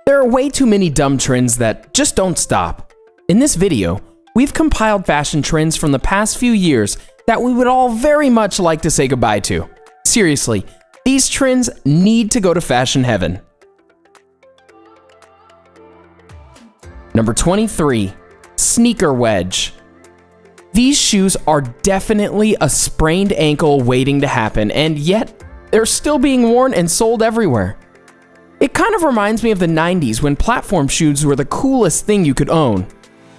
There are way too many dumb trends that just don't stop. In this video, we've compiled fashion trends from the past few years that we would all very much like to say goodbye to. Seriously, these trends need to go to fashion heaven. Number 23, sneaker wedge. These shoes are definitely a sprained ankle waiting to happen, and yet they're still being worn and sold everywhere. It kind of reminds me of the 90s when platform shoes were the coolest thing you could own.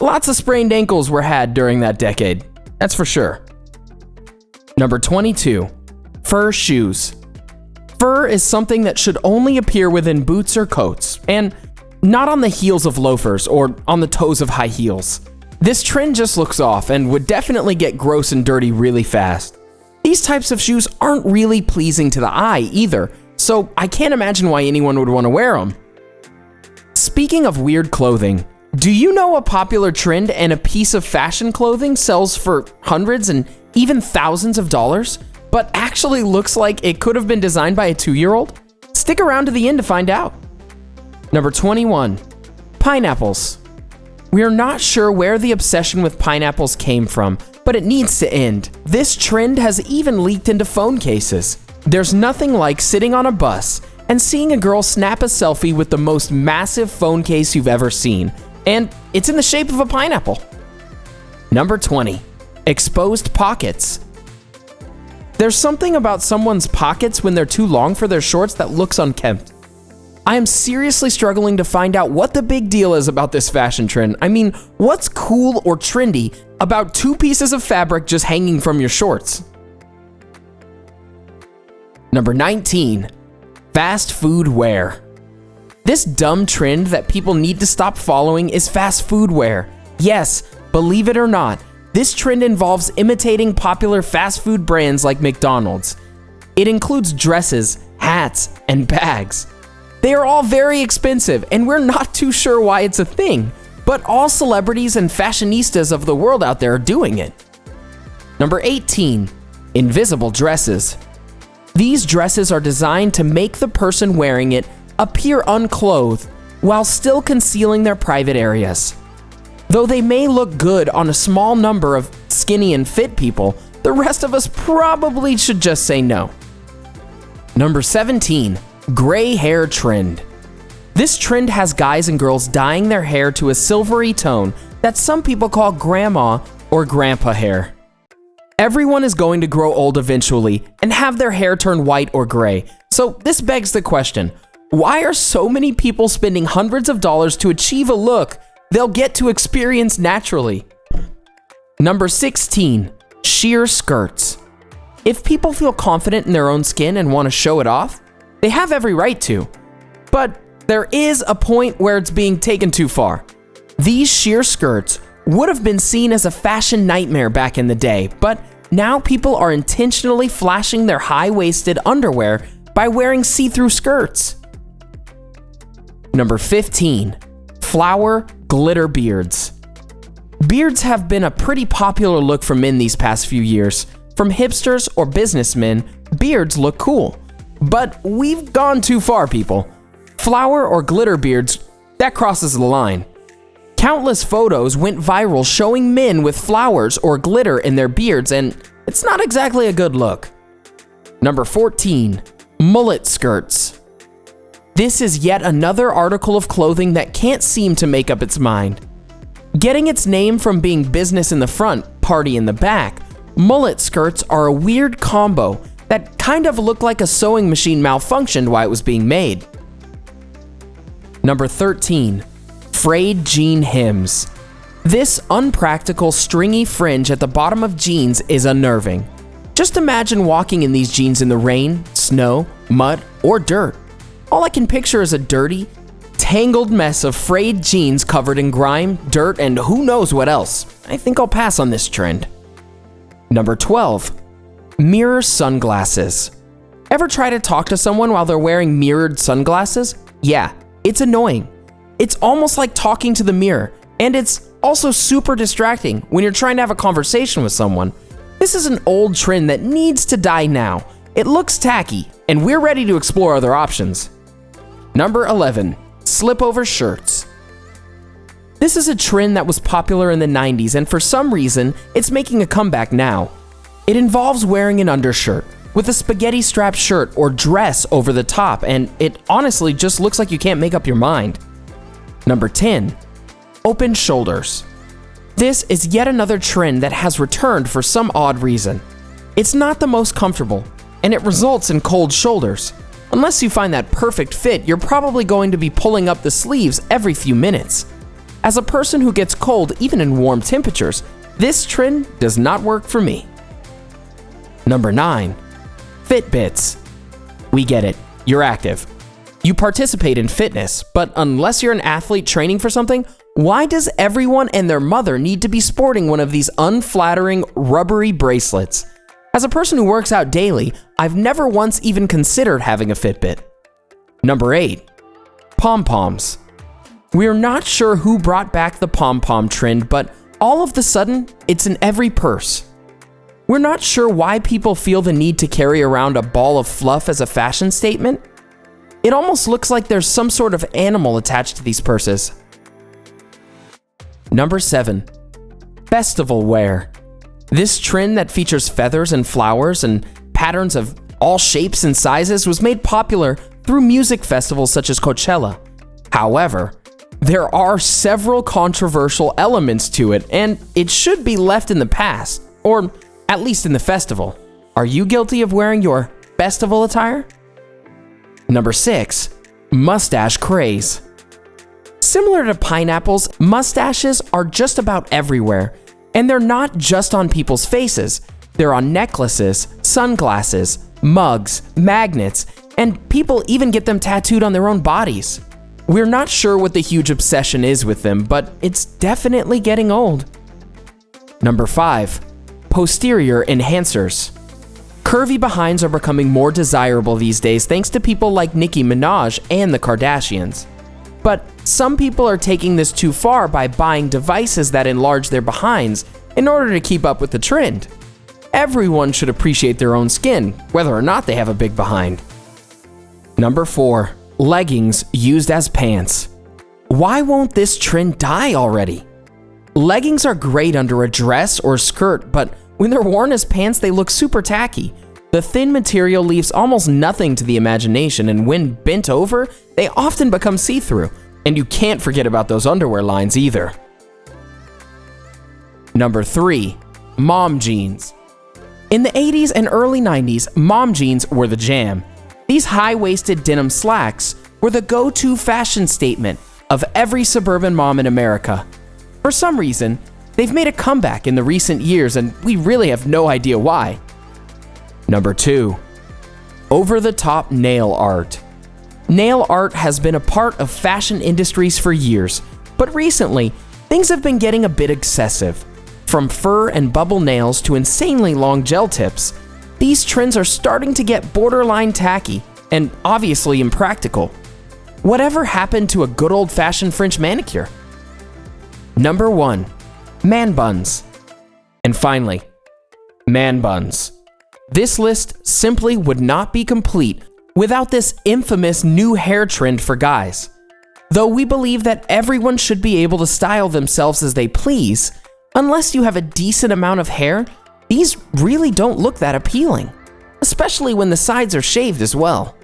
Lots of sprained ankles were had during that decade, that's for sure. Number 22, fur shoes. Fur is something that should only appear within boots or coats, and not on the heels of loafers or on the toes of high heels. This trend just looks off and would definitely get gross and dirty really fast. These types of shoes aren't really pleasing to the eye either, so I can't imagine why anyone would want to wear them. Speaking of weird clothing, do you know a popular trend and a piece of fashion clothing sells for hundreds and even thousands of dollars, but actually looks like it could have been designed by a 2-year-old? Stick around to the end to find out. Number 21, pineapples. We are not sure where the obsession with pineapples came from, but it needs to end. This trend has even leaked into phone cases. There's nothing like sitting on a bus and seeing a girl snap a selfie with the most massive phone case you've ever seen, and it's in the shape of a pineapple. Number 20, exposed pockets. There's something about someone's pockets when they're too long for their shorts that looks unkempt. I am seriously struggling to find out what the big deal is about this fashion trend. I mean, what's cool or trendy about 2 pieces of fabric just hanging from your shorts? Number 19, fast food wear. This dumb trend that people need to stop following is fast food wear. Yes, believe it or not, this trend involves imitating popular fast food brands like McDonald's. It includes dresses, hats, and bags. They are all very expensive, and we're not too sure why it's a thing, but all celebrities and fashionistas of the world out there are doing it. Number 18, invisible dresses. These dresses are designed to make the person wearing it appear unclothed while still concealing their private areas. Though they may look good on a small number of skinny and fit people, the rest of us probably should just say no. Number 17, gray hair trend. This trend has guys and girls dyeing their hair to a silvery tone that some people call grandma or grandpa hair. Everyone is going to grow old eventually and have their hair turn white or gray, so this begs the question, why are so many people spending hundreds of dollars to achieve a look they'll get to experience naturally? Number 16, sheer skirts. If people feel confident in their own skin and want to show it off, they have every right to. But there is a point where it's being taken too far. These sheer skirts would have been seen as a fashion nightmare back in the day, but now people are intentionally flashing their high-waisted underwear by wearing see-through skirts. Number 15, flower glitter beards. Beards have been a pretty popular look for men these past few years. From hipsters or businessmen, beards look cool. But we've gone too far, people. Flower or glitter beards, that crosses the line. Countless photos went viral showing men with flowers or glitter in their beards, and it's not exactly a good look. Number 14, mullet skirts. This is yet another article of clothing that can't seem to make up its mind. Getting its name from being business in the front, party in the back, mullet skirts are a weird combo that kind of looked like a sewing machine malfunctioned while it was being made. Number 13, frayed jean hems. This unpractical stringy fringe at the bottom of jeans is unnerving. Just imagine walking in these jeans in the rain, snow, mud, or dirt. All I can picture is a dirty, tangled mess of frayed jeans covered in grime, dirt, and who knows what else. I think I'll pass on this trend. Number 12, mirror sunglasses. Ever try to talk to someone while they're wearing mirrored sunglasses? Yeah, it's annoying. It's almost like talking to the mirror, and it's also super distracting when you're trying to have a conversation with someone. This is an old trend that needs to die now. It looks tacky, and we're ready to explore other options. Number 11. Slip-over shirts. This is a trend that was popular in the 90s, and for some reason, it's making a comeback now. It involves wearing an undershirt with a spaghetti-strapped shirt or dress over the top, and it honestly just looks like you can't make up your mind. Number 10. Open shoulders. This is yet another trend that has returned for some odd reason. It's not the most comfortable, and it results in cold shoulders. Unless you find that perfect fit, you're probably going to be pulling up the sleeves every few minutes. As a person who gets cold even in warm temperatures, this trend does not work for me. Number 9. Fitbits. We get it, you're active. You participate in fitness, but unless you're an athlete training for something, why does everyone and their mother need to be sporting one of these unflattering, rubbery bracelets? As a person who works out daily, I've never once even considered having a Fitbit. Number 8. Pompoms. We're not sure who brought back the pom-pom trend, but all of a sudden, it's in every purse. We're not sure why people feel the need to carry around a ball of fluff as a fashion statement. It almost looks like there's some sort of animal attached to these purses. Number 7. Festival wear. This trend that features feathers and flowers and patterns of all shapes and sizes was made popular through music festivals such as Coachella. However, there are several controversial elements to it, and it should be left in the past, or at least in the festival. Are you guilty of wearing your festival attire? Number 6. Mustache craze. Similar to pineapples, mustaches are just about everywhere, and they're not just on people's faces. They're on necklaces, sunglasses, mugs, magnets, and people even get them tattooed on their own bodies. We're not sure what the huge obsession is with them, but it's definitely getting old. Number 5. Posterior enhancers. Curvy behinds are becoming more desirable these days thanks to people like Nicki Minaj and the Kardashians. But some people are taking this too far by buying devices that enlarge their behinds in order to keep up with the trend. Everyone should appreciate their own skin, whether or not they have a big behind. Number 4. Leggings used as pants. Why won't this trend die already? Leggings are great under a dress or skirt, but when they're worn as pants, they look super tacky. The thin material leaves almost nothing to the imagination, and when bent over, they often become see-through. And you can't forget about those underwear lines either. Number 3. Mom jeans. In the 80s and early 90s, mom jeans were the jam. These high-waisted denim slacks were the go-to fashion statement of every suburban mom in America. For some reason, they've made a comeback in the recent years, and we really have no idea why. Number 2. Over-the-top nail art. Nail art has been a part of fashion industries for years, but recently, things have been getting a bit excessive. From fur and bubble nails to insanely long gel tips, these trends are starting to get borderline tacky and obviously impractical. Whatever happened to a good old-fashioned French manicure? Number 1. Man buns. And finally, man buns. This list simply would not be complete without this infamous new hair trend for guys. Though we believe that everyone should be able to style themselves as they please, unless you have a decent amount of hair, these really don't look that appealing, especially when the sides are shaved as well.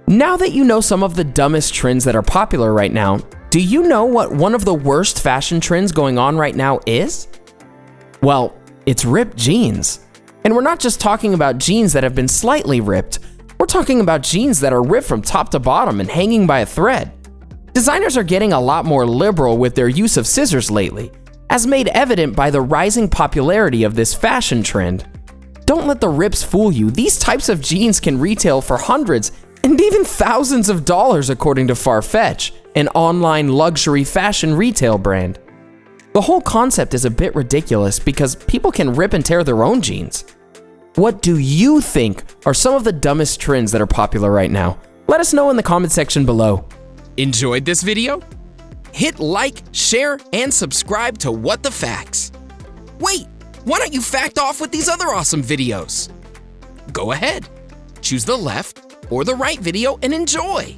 Now that you know some of the dumbest trends that are popular right now, do you know what one of the worst fashion trends going on right now is? Well, it's ripped jeans. And we're not just talking about jeans that have been slightly ripped, we're talking about jeans that are ripped from top to bottom and hanging by a thread. Designers are getting a lot more liberal with their use of scissors lately, as made evident by the rising popularity of this fashion trend. Don't let the rips fool you. These types of jeans can retail for hundreds and even thousands of dollars according to Farfetch, an online luxury fashion retail brand. The whole concept is a bit ridiculous because people can rip and tear their own jeans. What do you think are some of the dumbest trends that are popular right now? Let us know in the comment section below. Enjoyed this video? Hit like, share, and subscribe to What the Facts. Wait, why don't you fact off with these other awesome videos? Go ahead. Choose the left or the right video and enjoy.